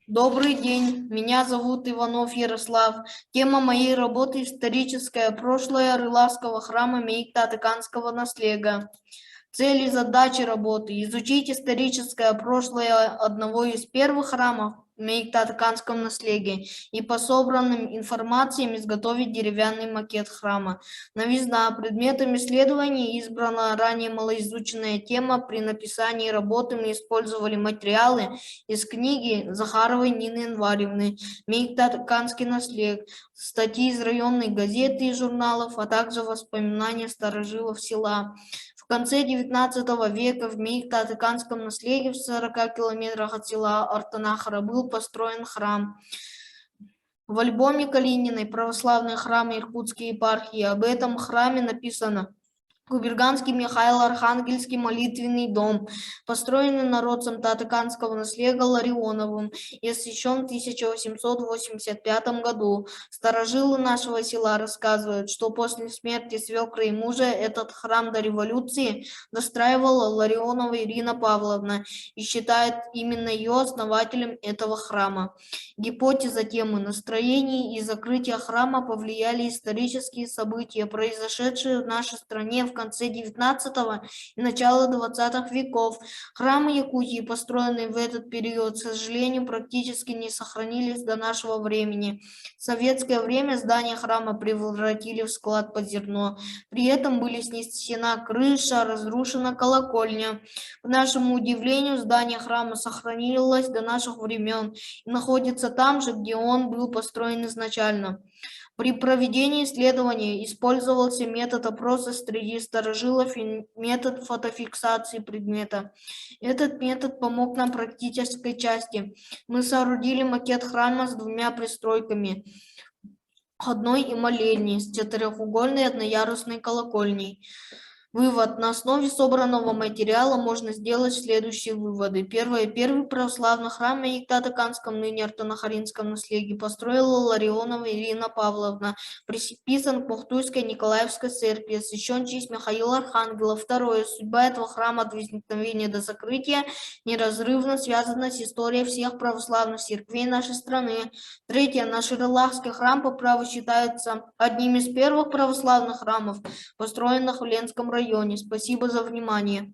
Добрый день, меня зовут Иванов Ярослав. Тема моей работы – историческое прошлое Рылавского храма Меикта-Тыканского наследия. Цели и задачи работы – изучить историческое прошлое одного из первых храмов в Меикта-Тыканском наследии и по собранным информациям изготовить деревянный макет храма. Новизна. Предметом исследований избрана ранее малоизученная тема. При написании работы мы использовали материалы из книги Захаровой Нины Январевны «Меикта-Тыканский наследие», статьи из районной газеты и журналов, а также воспоминания старожилов села. В конце XIX века в Меикта-Тыканском наследии в 40 километрах от села Артанахара был построен храм. В альбоме Калининой «Православные храмы Иркутской епархии» об этом храме написано: Губерганский Михаил Архангельский молитвенный дом, построенный народцем Татыканского наследия Ларионовым и освящен в 1885 году. Старожилы нашего села рассказывают, что после смерти свекры и мужа этот храм до революции достраивала Ларионова Ирина Павловна и считает именно ее основателем этого храма. Гипотеза темы настроений и закрытия храма повлияли исторические события, произошедшие в нашей стране в конце XIX и начала XX веков. Храмы Якутии, построенные в этот период, к сожалению, практически не сохранились до нашего времени. В советское время здание храма превратили в склад под зерно. При этом были снесена крыша, разрушена колокольня. К нашему удивлению, здание храма сохранилось до наших времен и находится там же, где он был построен изначально. При проведении исследования использовался метод опроса среди старожилов и метод фотофиксации предмета. Этот метод помог нам в практической части. Мы соорудили макет храма с двумя пристройками, одной и молельней, с четырехугольной одноярусной колокольней. Вывод. На основе собранного материала можно сделать следующие выводы. Первое. Первый православный храм в Меикта-Тыканском, ныне Артанахаринском наследии, построила Ларионова Ирина Павловна, приписан к Мухтуйской Николаевской церкви, освящен в честь Михаила Архангела. Второе. Судьба этого храма от возникновения до закрытия неразрывно связана с историей всех православных церквей нашей страны. Третье. Наш Рылахский храм по праву считается одним из первых православных храмов, построенных в Ленском районе. Спасибо за внимание.